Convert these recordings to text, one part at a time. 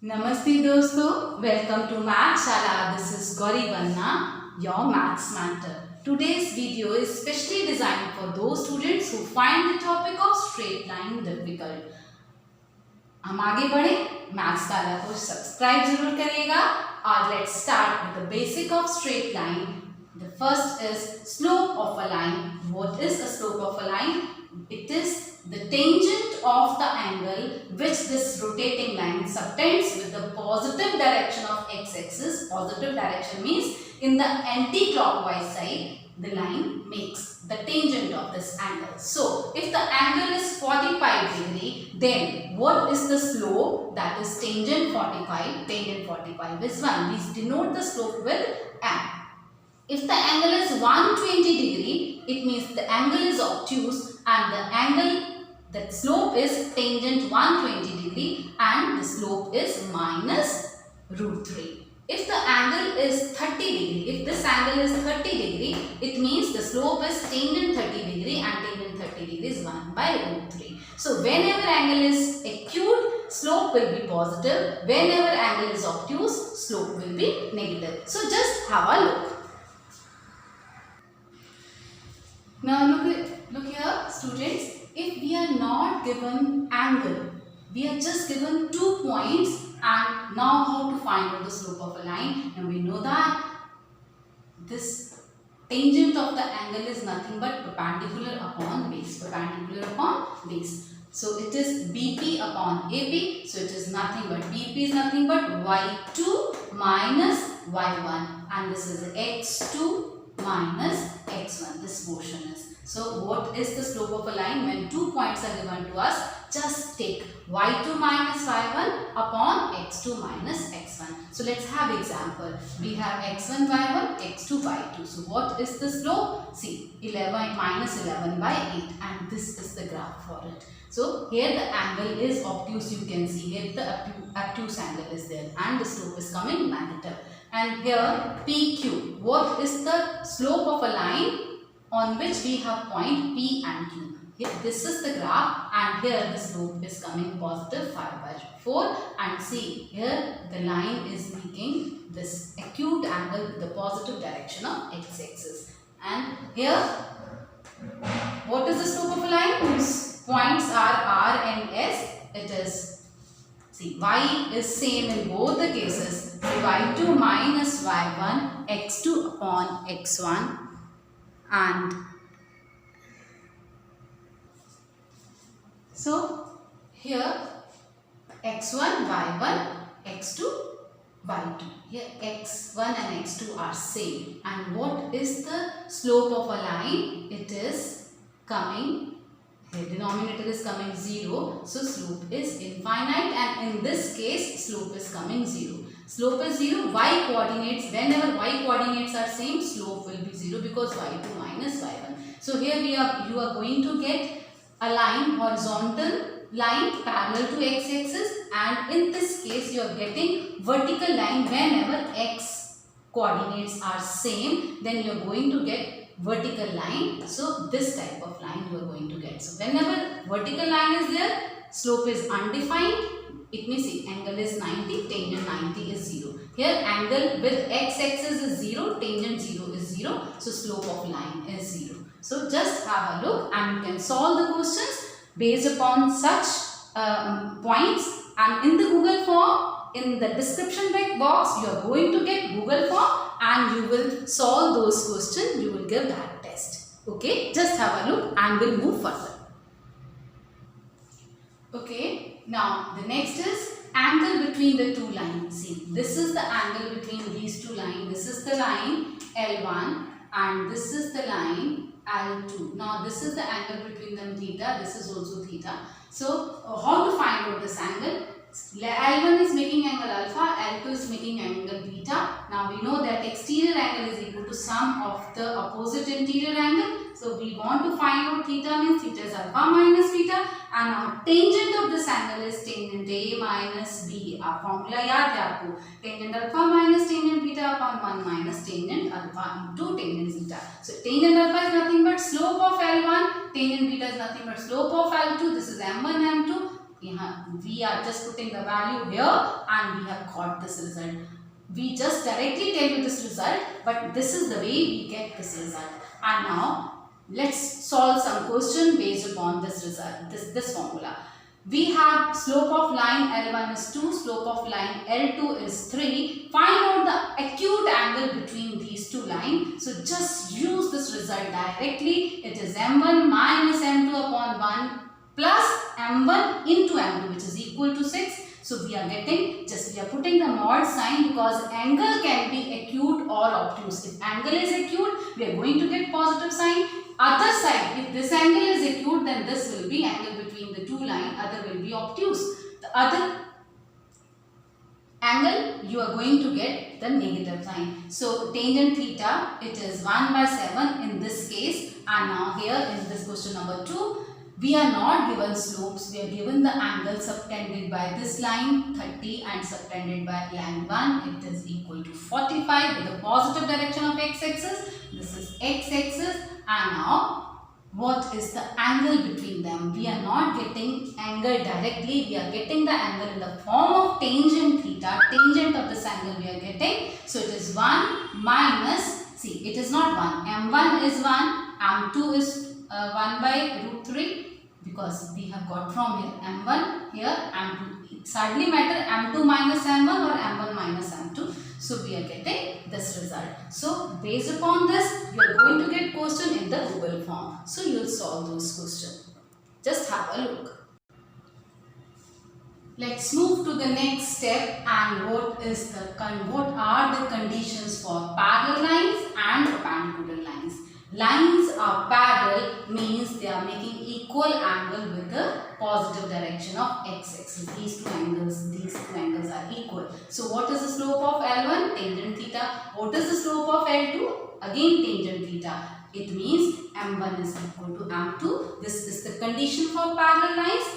Namaste dosto, welcome to Math Shala. This is Gauri Vanna, your Maths Mentor. Today's video is specially designed for those students who find the topic of straight line difficult. हम आगे बढ़े maths शाला को subscribe जरूर करिएगा और let's start with the basic of straight line. The first is slope of a line. What is a slope of a line? It is the tangent of the angle which this rotating line subtends with the positive direction of x-axis. Positive direction means in the anti-clockwise side the line makes the tangent of this angle. So, if the angle is 45 degree, then what is the slope? That is tangent 45. Tangent 45 is 1. We denote the slope with m. If the angle is 120 degree, it means the angle is obtuse and the slope is tangent 120 degree and the slope is minus root 3. If the angle is 30 degree, if this angle is 30 degree, it means the slope is tangent 30 degree and tangent 30 degree is 1 by root 3. So, whenever angle is acute, slope will be positive. Whenever angle is obtuse, slope will be negative. So, just have a look. Now look here students, if we are not given angle, we are just given 2 points and now how to find out the slope of a line, and we know that this tangent of the angle is nothing but perpendicular upon base, So it is BP upon AP, so it is nothing but BP is nothing but y2 minus y1 and this is x2 minus x1, this portion is. So what is the slope of a line? When 2 points are given to us, just take y2 minus y1 upon x2 minus x1. So let's have example. We have x1 y1, x2 y2. So what is the slope? See, 11 minus 11 by 8 and this is the graph for it. So here the angle is obtuse, you can see here the obtuse angle is there and the slope is coming negative. And here PQ, what is the slope of a line on which we have point P and Q. Here, this is the graph and here the slope is coming positive 5 by 4 and see here the line is making this acute angle with the positive direction of x-axis. And here what is the slope of a line? Whose points are R and S. It is, see, y is same in both the cases. y2 minus y1, x2 upon x1 and so here x1, y1, x2, y2. Here x1 and x2 are same. And what is the slope of a line? It is coming, here denominator is coming 0. So slope is infinite and in this case slope is coming 0. Slope is 0, y coordinates, whenever y coordinates are same, slope will be 0 because y2 minus y1. So here you are going to get a line, horizontal line parallel to x-axis, and in this case you are getting vertical line whenever x coordinates are same, then you are going to get vertical line. So this type of line you are going to get. So whenever vertical line is there, slope is undefined. It means see, angle is 90, tangent 90 is 0. Here angle with x-axis is 0, tangent 0 is 0. So slope of line is 0. So just have a look and you can solve the questions based upon such points, and in the Google form, in the description box, you are going to get Google form and you will solve those questions. You will give that test. Okay, just have a look and we'll move further. Okay, now the next is angle between the two lines. See, this is the angle between these two lines. This is the line L1 and this is the line L2. Now this is the angle between them theta. This is also theta. So how to find out this angle? L1 is making angle alpha, L2 is making angle beta. Now we know that exterior angle is equal to sum of the opposite interior angle. So we want to find out theta, means theta is alpha minus beta, and our tangent of this angle is tangent A minus B. Our formula याद है आपको, tangent alpha minus tangent beta upon 1 minus tangent alpha into tangent zeta. So tangent alpha is nothing but slope of L1, tangent beta is nothing but slope of L2. This is M1, M2. we are just putting the value here and we have got this result. We just directly tell you this result, but this is the way we get this result. And now let's solve some question based upon this result, this formula. We have slope of line L1 is 2, slope of line L2 is 3. Find out the acute angle between these two lines. So just use this result directly. It is M1 minus M2 upon 1 plus M1 into M2, which is equal to 6. So we are putting the mod sign because angle can be acute or obtuse. If angle is acute, we are going to get positive sign. Other side, if this angle is acute, then this will be angle between the two lines, other will be obtuse. The other angle, you are going to get the negative sign. So tangent theta, it is 1 by 7 in this case. And now here in this question number 2, we are not given slopes, we are given the angle subtended by this line 30 and subtended by line 1. It is equal to 45 with the positive direction of x-axis. This is x-axis. And now what is the angle between them? We are not getting angle directly, we are getting the angle in the form of tangent theta. Tangent of this angle we are getting. So it is 1 minus, see, it is not 1. M1 is 1, M2 is 1 by root 3. Because we have got from here M1, here M2. It hardly matter M2 minus M1 or M1 minus M2. So we are getting this result. So based upon this, you are going to get question in the Google form. So you will solve those questions. Just have a look. Let's move to the next step. And what are the conditions for parallel lines and perpendicular lines? Lines are parallel means they are making equal angle with the positive direction of x-axis. These two angles are equal. So what is the slope of L1? Tangent theta. What is the slope of L2? Again tangent theta. It means M1 is equal to M2. This is the condition for parallel lines.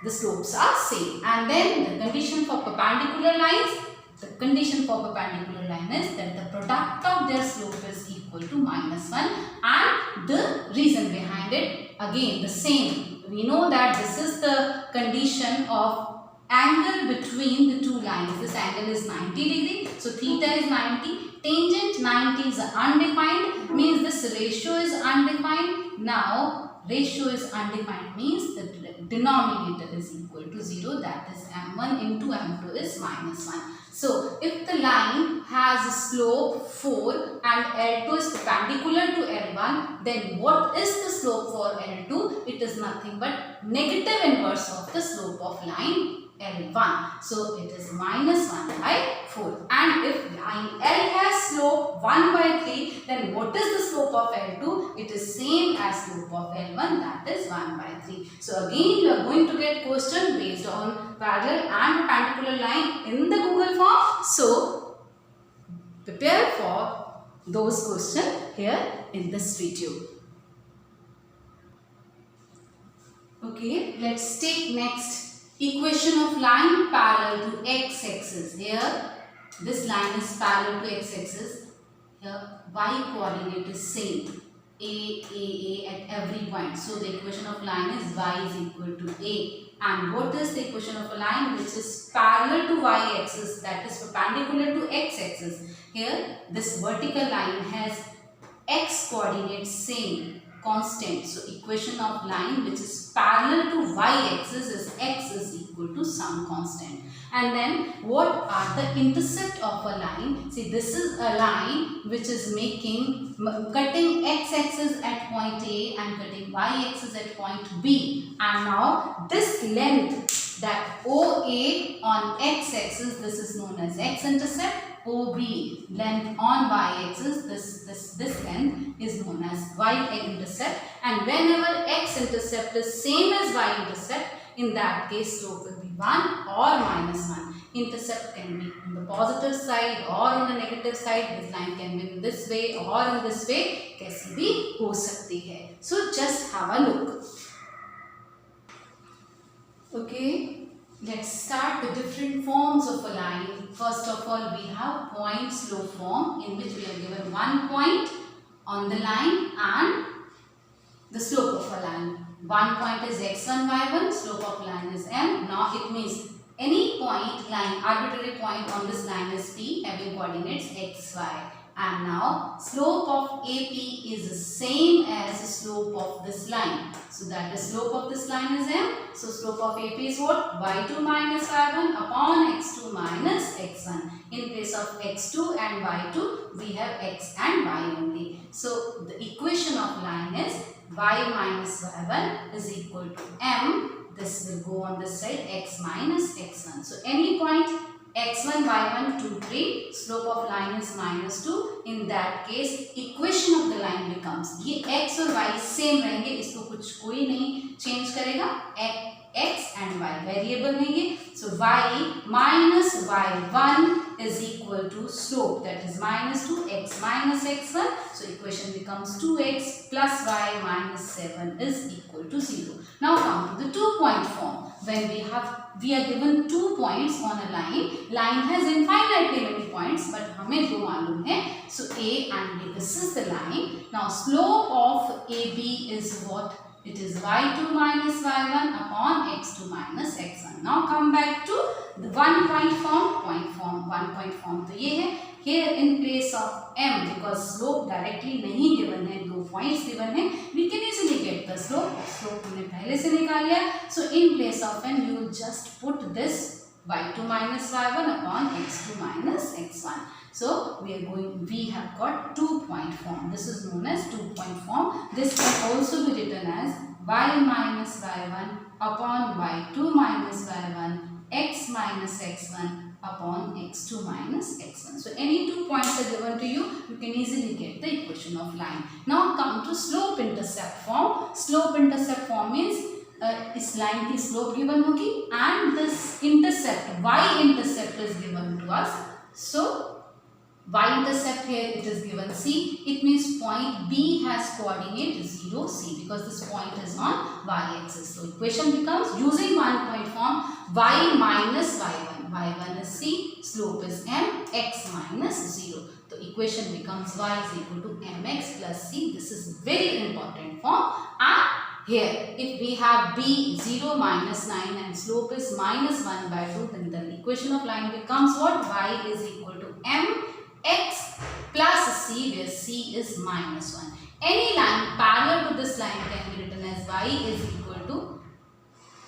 The slopes are same. And then the condition for perpendicular lines. The condition for perpendicular line is that the product of their slope is equal to minus 1, and the reason behind it again the same. We know that this is the condition of angle between the two lines. This angle is 90 degree. So theta is 90. Tangent 90 is undefined, means this ratio is undefined. Now ratio is undefined means the denominator is equal to 0, that is M1 into M2 is minus 1. So if the line has a slope 4 and L2 is perpendicular to L1, then what is the slope for L2? It is nothing but negative inverse of the slope of line L1. So it is minus 1 by 4. And if line L has slope 1 by 3, then what is the slope of L2? It is same as slope of L1, that is 1 by 3. So again you are going to get question based on parallel and perpendicular line in the Google form. So prepare for those questions here in this video. Okay, let's take next. Equation of line parallel to x-axis. Here this line is parallel to x-axis. Here y coordinate is same. A at every point. So the equation of line is y is equal to a. And what is the equation of a line which is parallel to y-axis, that is perpendicular to x-axis? Here this vertical line has x coordinates same, constant. So equation of line which is parallel to y-axis is x is equal to some constant. And then what are the intercept of a line? See, this is a line which is cutting x-axis at point A and cutting y-axis at point B. And now this length, that OA on x-axis, this is known as x-intercept. OB, length on y-axis, this length is known as y-intercept. And whenever x-intercept is same as y-intercept, in that case slope will be 1 or minus 1. Intercept can be on the positive side or on the negative side. This line can be in this way or in this way. कैसी भी हो सकती है. So just have a look. Okay. Let's start the different forms of a line. First of all, we have point slope form, in which we are given one point on the line and the slope of a line. one point is x1, y1, slope of line is m. Now it means any point line, arbitrary point on this line is P having coordinates x, y. And now slope of AP is the same as the slope of this line. So that the slope of this line is m. So slope of AP is what? y2 minus y1 upon x2 minus x1. In place of x2 and y2, we have x and y only. So the equation of line is y minus y1 is equal to m. This will go on this side, x minus x1. So any point x1, y1, 2, 3, slope of line is minus 2. In that case, equation of the line becomes, ये x और y same रहेंगे, इसको कुछ कोई नहीं change करेगा, x and y variable है ये. So y minus y1 is equal to slope, that is minus 2x minus x1. So equation becomes 2x plus y minus 7 is equal to 0. Now come to the 2-point form. When we are given 2 points on a line has infinitely many points, but हमें दो मालूम है. So A and B, this is the line. Now slope of AB is what? It is y2 minus y1 upon x2 minus x1. Now come back to the 1-point form. 1-point form तो ये है. Here in place of m, because slope directly नहीं given है, 2 points given है, we can easily get the slope. Slope हमने पहले से निकाल लिया. So in place of m, you will just put this y2 minus y1 upon x2 minus x1. So we have got 2-point form. This is known as 2-point form. This can also be written as y minus y1 upon y2 minus y1 x minus x1 upon x2 minus x1. So any 2 points are given to you, you can easily get the equation of line. Now come to slope intercept form. Slope intercept form means इस line की slope given होगी and this intercept, y intercept is given to us. So y intercept here it is given c. It means point B has coordinate 0, c, because this point is on y axis. So equation becomes, using 1-point form, y minus y1. y1 is c, slope is m, x minus 0. The equation becomes y is equal to mx plus c. This is very important form. And here, if we have b 0 minus 9 and slope is minus 1 by 2, then the equation of line becomes what? Y is equal to m x plus c, where c is minus 1. Any line parallel to this line can be written as y is equal to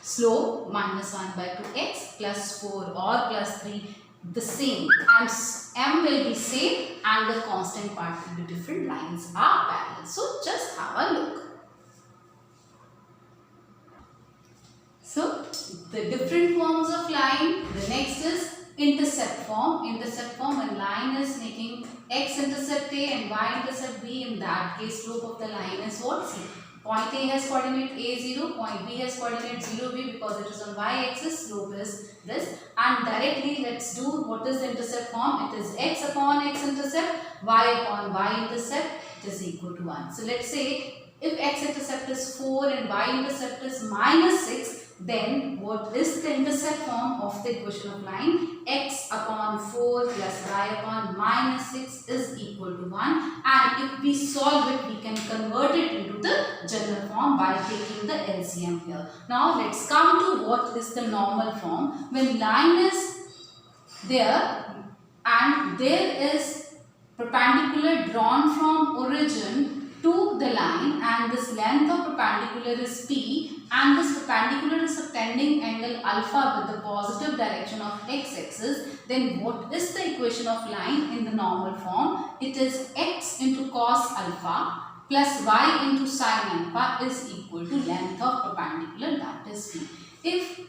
slope minus 1 by 2x plus 4 or plus 3, the same, and m will be same and the constant part will be different. Lines are parallel. So just have a look. So the different forms of line. The next is intercept form. Intercept form, when line is making x intercept A and y intercept B, in that case slope of the line is what? C. Point A has coordinate A0, point B has coordinate 0B, because it is on y axis, slope is this. And directly let's do what is the intercept form. It is x upon x intercept, y upon y intercept, it is equal to 1. So let's say if x intercept is 4 and y intercept is minus 6, then what is the intercept form of the equation of line? X upon 4 plus y upon minus 6 is equal to 1. And if we solve it, we can convert it into the general form by taking the LCM here. Now let's come to what is the normal form. When line is there and there is perpendicular drawn from origin to the line, and this length of perpendicular is P, and this perpendicular is a tending angle alpha with the positive direction of x-axis, then what is the equation of line in the normal form? It is x into cos alpha plus y into sin alpha is equal to length of perpendicular, that is P. If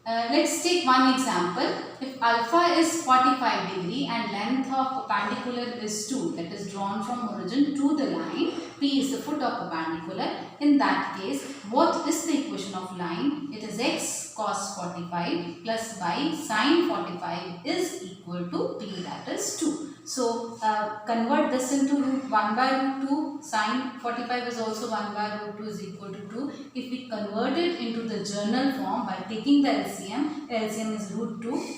let's take one example. If alpha is 45 degree and length of perpendicular is 2, that is drawn from origin to the line, P is the foot of perpendicular. In that case, what is the equation of line? It is x cos 45 plus y sin 45 is equal to P, that is 2. So convert this into root 1 by root 2. Sin 45 is also 1 by root 2 is equal to 2. If we convert it into the general form by taking the LCM, LCM is root 2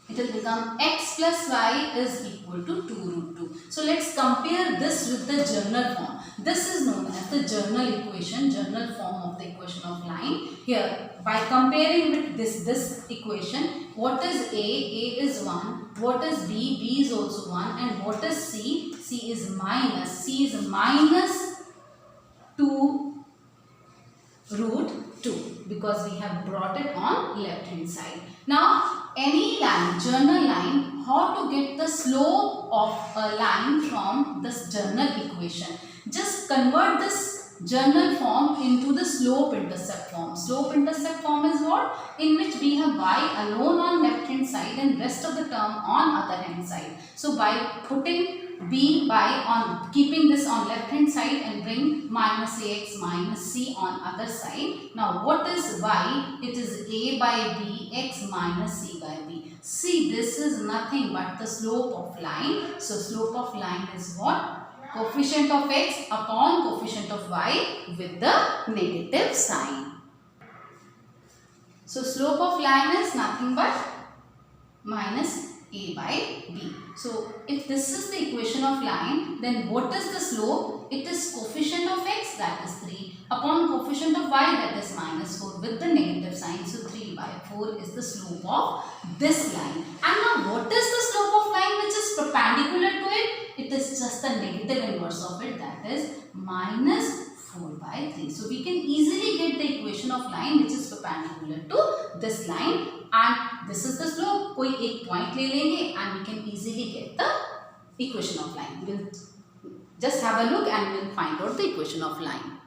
it will become x plus y is equal to 2 root 2. So let's compare this with the general form. This is known as the general equation, general form of the equation of line. Here, by comparing with this equation, what is A? A is 1. What is B? B is also 1. And what is C? C is minus. C is minus 2 root 2 because we have brought it on left hand side. Now any line, general line, how to get the slope of a line from this general equation? Just convert this general form into the slope intercept form. Slope intercept form is what? In which we have y alone on left hand side and rest of the term on other hand side. So by putting b by on, keeping this on left hand side and bring minus ax minus c on other side. Now what is y? It is a by b x minus c by b. See, this is nothing but the slope of line. So slope of line is what? Coefficient of x upon coefficient of y with the negative sign. So slope of line is nothing but minus a by b. So if this is the equation of line, then what is the slope? It is coefficient of x, that is 3, upon coefficient of y, that is minus 4 with the negative sign. So 3 by 4 is the slope of this line. And now what is the slope of line which is perpendicular to it? It is just the negative inverse of it, that is minus 4 by 3. So we can easily get the equation of line which is perpendicular to this line, and this is the slope. कोई एक point ले लेंगे and we can easily get the equation of line. We will just have a look and we will find out the equation of line.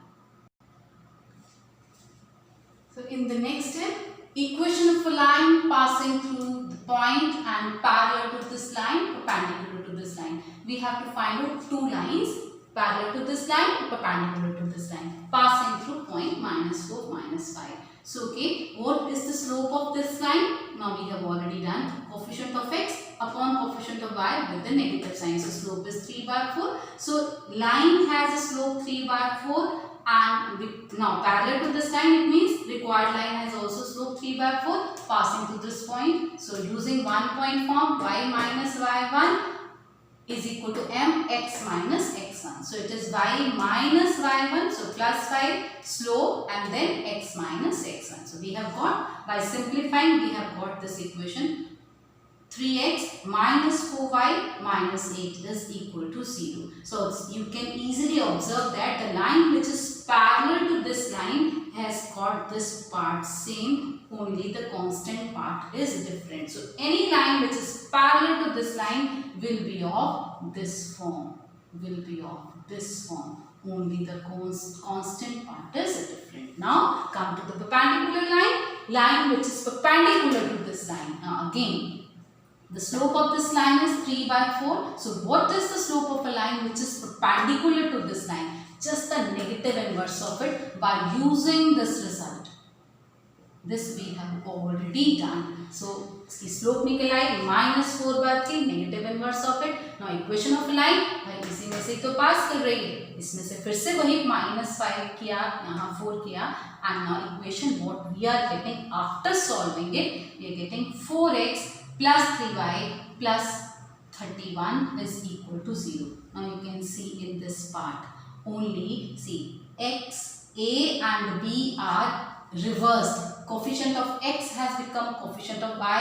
So in the next step, equation of a line passing through the point and parallel to this line, perpendicular to this line. We have to find out two lines parallel to this line, perpendicular to this line, passing through point minus 4, minus 5. So, okay, what is the slope of this line? Now we have already done coefficient of x upon coefficient of y with the negative sign. So, slope is 3 by 4. So, line has a slope 3 by 4, and now parallel to this line, it means required line has also slope 3 by 4 passing to this point. So, using one point form, y minus y1 is equal to mx minus x1. So it is y minus y1, so plus 5 slope and then x minus x1. So we have got, by simplifying, we have got this equation 3x minus 4y minus 8 is equal to 0. So you can easily observe that the line which is parallel to this line has got this part same, only the constant part is different. So any line which is parallel to this line will be of this form, only the constant part is different. Now come to the perpendicular line which is perpendicular to this line. Now again, the slope of this line is 3 by 4. So what is the slope of a line which is perpendicular to this line? Just the negative inverse of it by using this result. This we have already done. So slope निकल आई minus 4 by 3, negative inverse of it. Now equation of a line, भाई इसी में से तो पास कर रही है, इसमें से फिर से वही minus 5 किया, यहाँ 4 किया, and now equation what we are getting after solving it, we are getting 4x plus 3y plus 31 is equal to 0. Now you can see in this part only, see, x, a and b are reversed. Coefficient of x has become coefficient of y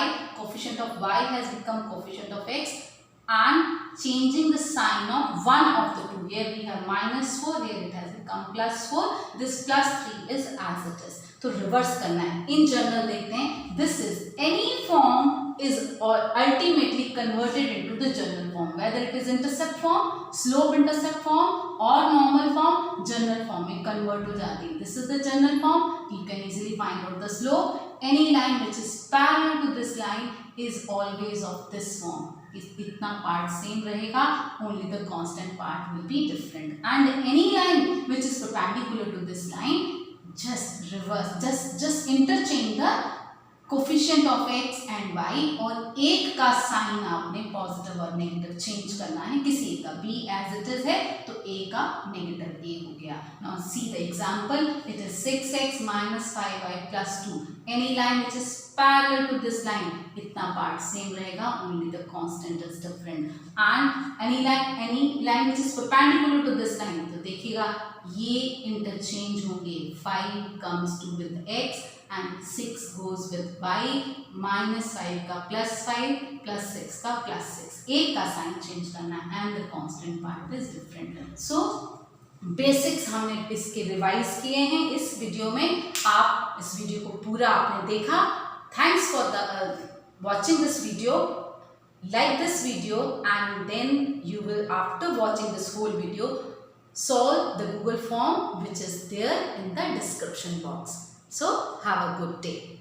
has become coefficient of x, and changing the sign of one of the two. Here we have minus 4, here it has become plus 4, this plus 3 is as it is. तो reverse करना है. In general देखते हैं, this is any form is ultimately converted into the general form, whether it is intercept form, slope intercept form or normal form, general form में convert हो जाती है. This is the general form. You can easily find out the slope. Any line which is parallel to this line is always of this form. इतना part same रहेगा, only the constant part will be different. And any line which is perpendicular to this line, just reverse, just interchange the coefficient of x and y, और एक का sign आपने positive और negative change करना है किसी का, बी एज इट इज है तो ए का नेगेटिव ए हो गया. Now see the example, it is 6x minus 5y plus 2. Any line which is parallel to this line, इतना पार्ट सेम रहेगा, only the constant is different. And any line which is perpendicular to this line, तो देखिएगा ये interchange होंगे. 5 comes to with x and 6 goes with y, minus 5 का plus 5 plus 6 का plus 6. एक का साइन चेंज करना है and the constant part is different. So basics हमने इसके रिवाइज किए हैं इस वीडियो में. आप इस वीडियो को पूरा आपने देखा. Thanks for the watching this video. Like this video and then you will, after watching this whole video, solve the Google form which is there in the description box. So have a good day.